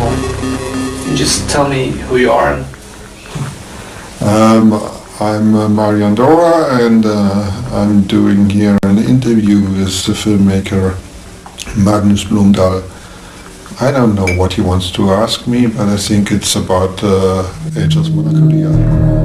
film. Can you just tell me who you are? I'm Marian Dora, and I'm doing here an interview with the filmmaker Magnus Blomdahl. I don't know what he wants to ask me, but I think it's about Angel's Melancholie.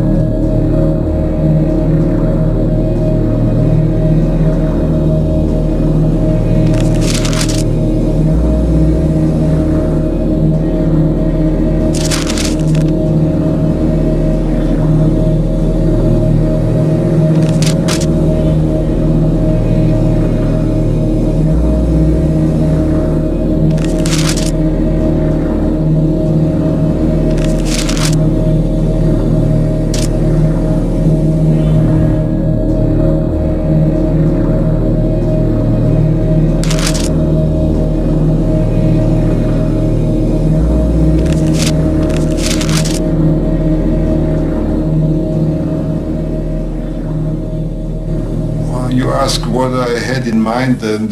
You ask what I had in mind, and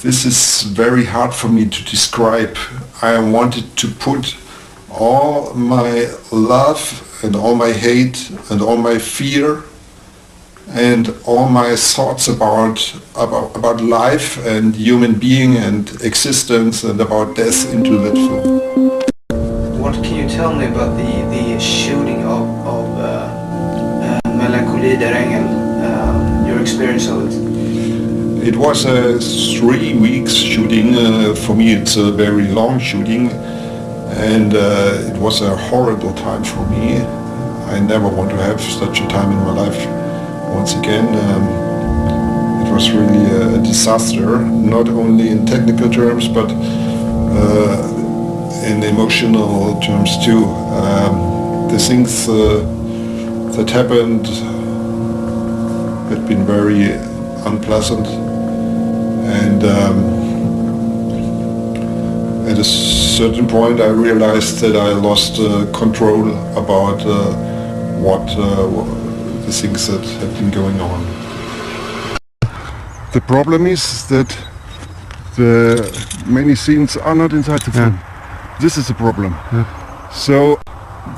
this is very hard for me to describe. I wanted to put all my love and all my hate and all my fear and all my thoughts about life and human being and existence and about death into that film. What can you tell me about the shooting of Melancholie Engel, your experience of it? It was a 3 weeks shooting. For me it's a very long shooting, and it was a horrible time for me. I never want to have such a time in my life once again. It was really a disaster, not only in technical terms but in emotional terms too. The things that happened had been very unpleasant, and at a certain point I realized that I lost control about the things that had been going on. The problem is that the many scenes are not inside the film. This is the problem. So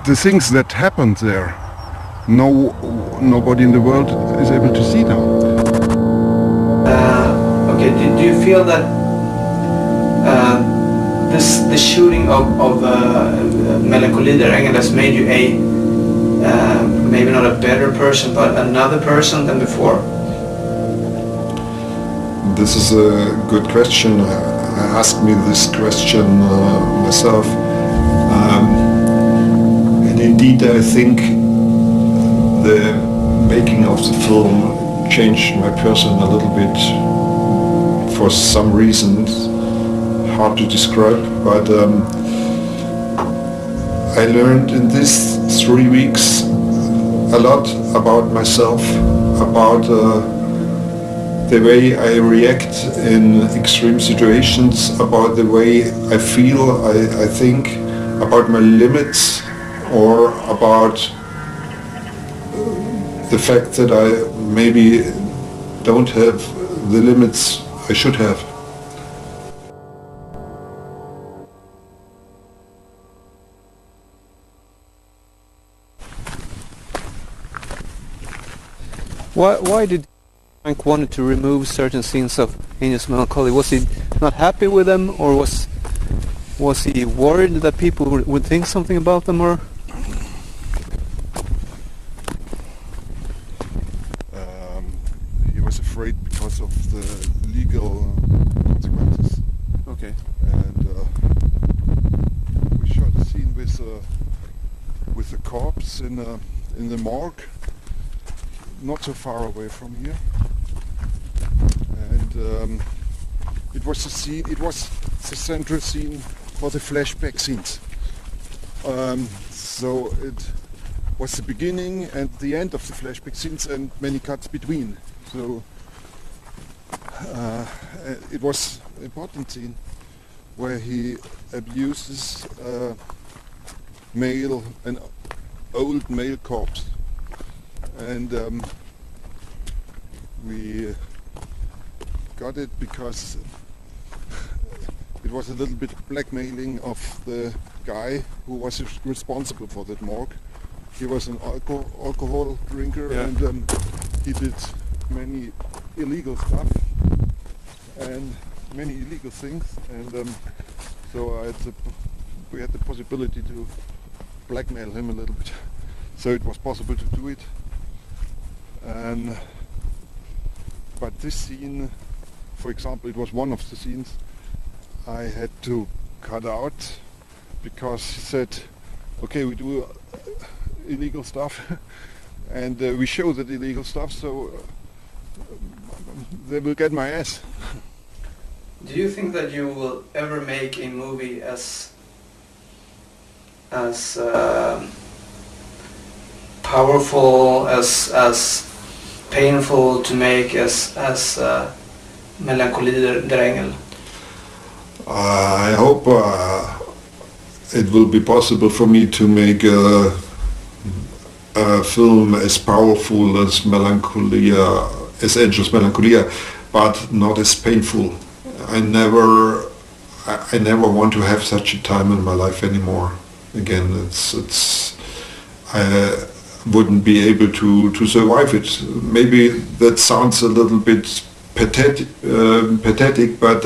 the things that happened there, nobody in the world is able to see now. Okay, do you feel that the shooting of Melancholie Engel has made you maybe not a better person, but another person than before? This is a good question. I asked me this question myself. And indeed I think the making of the film changed my person a little bit for some reasons, hard to describe, but I learned in these 3 weeks a lot about myself, about the way I react in extreme situations, about the way I feel, I think, about my limits, or about the fact that I maybe don't have the limits I should have. Why did Frank wanted to remove certain scenes of Angel's Melancholie? Was he not happy with them, or was he worried that people would think something about them, or? He was afraid because of the legal consequences. Okay. And we shot a scene with the corpse in the morgue, not so far away from here, and it was the central scene for the flashback scenes. So it was the beginning and the end of the flashback scenes and many cuts between. So it was an important scene where he abuses an old male corpse, and we got it because it was a little bit of blackmailing of the guy who was responsible for that morgue. He was an alcohol drinker, and he did many illegal stuff and many illegal things, and so we had the possibility to blackmail him a little bit. So it was possible to do it. But this scene, for example, it was one of the scenes I had to cut out because he said, okay, we do illegal stuff and we show that illegal stuff, so they will get my ass. Do you think that you will ever make a movie as powerful, as painful to make as Melancholie der Engel? I hope it will be possible for me to make a film as powerful as Melancholia, as Angel's Melancholia, but not as painful. I never want to have such a time in my life anymore. Again, I wouldn't be able to survive it. Maybe that sounds a little bit pathetic, but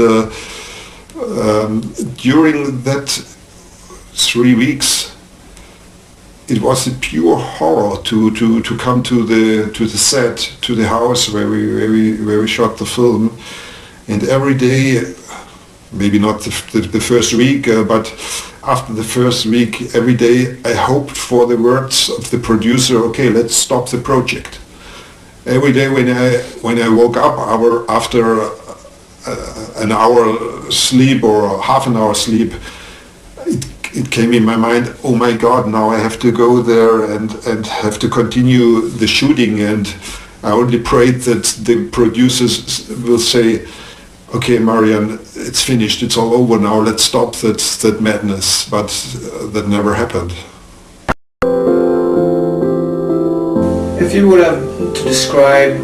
during that 3 weeks, it was a pure horror to come to the set, to the house where we shot the film, and every day, maybe not the first week, but after the first week, every day I hoped for the words of the producer, okay, let's stop the project. Every day when I woke up after an hour sleep or half an hour sleep, it came in my mind, oh my God, now I have to go there and have to continue the shooting, and I only prayed that the producers will say, okay, Marian, it's finished, it's all over now, let's stop that madness, but that never happened. If you would have to describe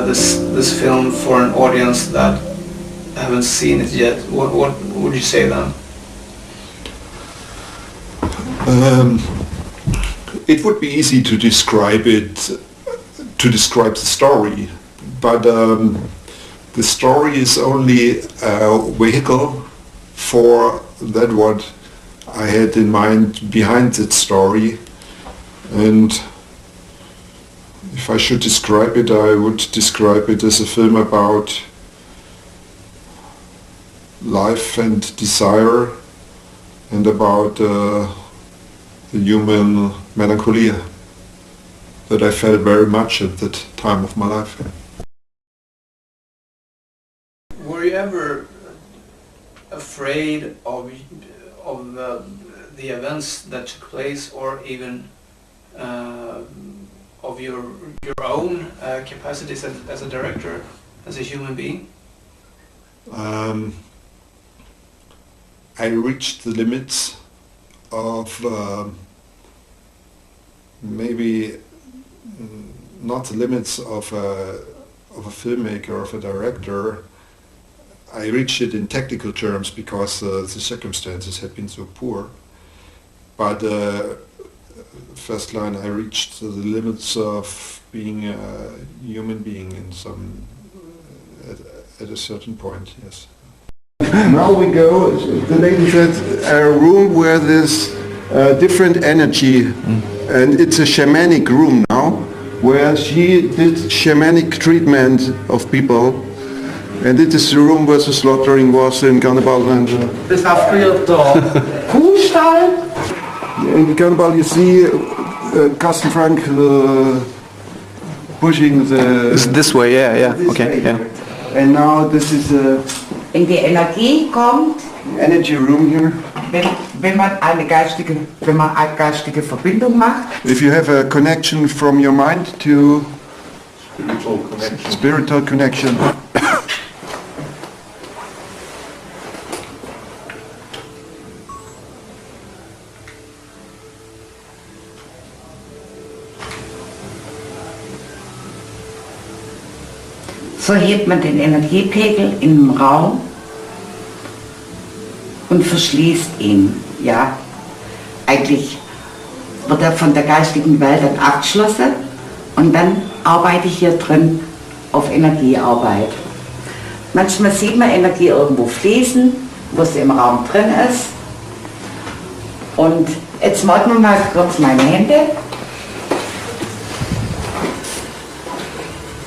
this film for an audience that haven't seen it yet, what would you say then? It would be easy to describe it, to describe the story, but the story is only a vehicle for that what I had in mind behind that story, and if I should describe it, I would describe it as a film about life and desire, and about the human melancholia that I felt very much at that time of my life. Were you ever afraid of the events that took place, or even of your own capacities as a director, as a human being? I reached the limits of maybe not the limits of a filmmaker, of a director. I reached it in technical terms because the circumstances had been so poor. But first line, I reached the limits of being a human being in some at a certain point. Yes. Now we go. The lady said a room where there's different energy, and it's a shamanic room now, where she did shamanic treatment of people. And it is the room where the slaughtering was in Carnival. Das war früher der Kuhstall. In Carnival you see Carsten Frank pushing the... It's this way, yeah, this okay, way. yeah. And now this is a... Wenn die Energie kommt, energy room here. wenn man eine geistige Verbindung macht. If you have a connection from your mind to... Spiritual connection. So hebt man den Energiepegel im Raum und verschließt ihn. Ja, eigentlich wird er von der geistigen Welt dann abgeschlossen und dann arbeite ich hier drin auf Energiearbeit. Manchmal sieht man Energie irgendwo fließen, wo sie im Raum drin ist. Und jetzt malten wir mal kurz meine Hände.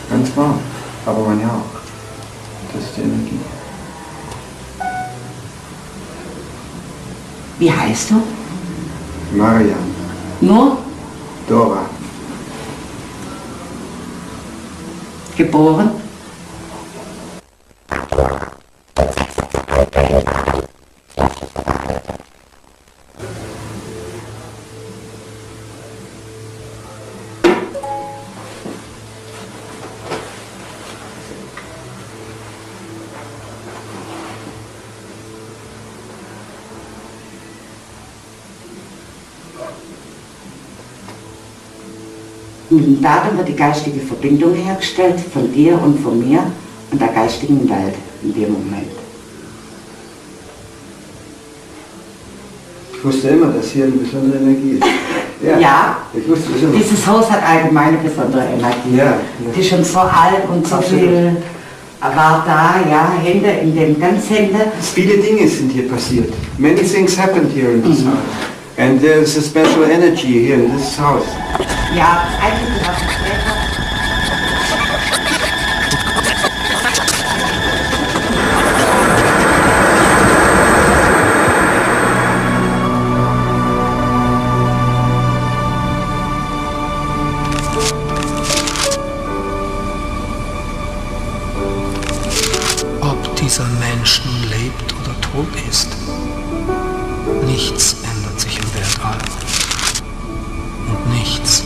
Ganz warm, aber meine auch. Das ist die Energie. Wie heißt du? Marian. Nur? Dora. Geboren? Und darin wird die geistige Verbindung hergestellt von dir und von mir und der geistigen Welt in dem Moment. Ich wusste immer, dass hier eine besondere Energie ist. Ja, Ich wusste es immer. dieses Haus hat allgemein eine besondere Energie. Ja, Die ist schon so alt und so Absolut. viel war da, ja, Hände in dem ganz Hände. Viele Dinge sind hier passiert. Many things happened here in this house. And there's a special energy here in this house. Ja, eigentlich war es später. Ob dieser Mensch nun lebt oder tot ist, nichts ändert sich im Weltall. Und nichts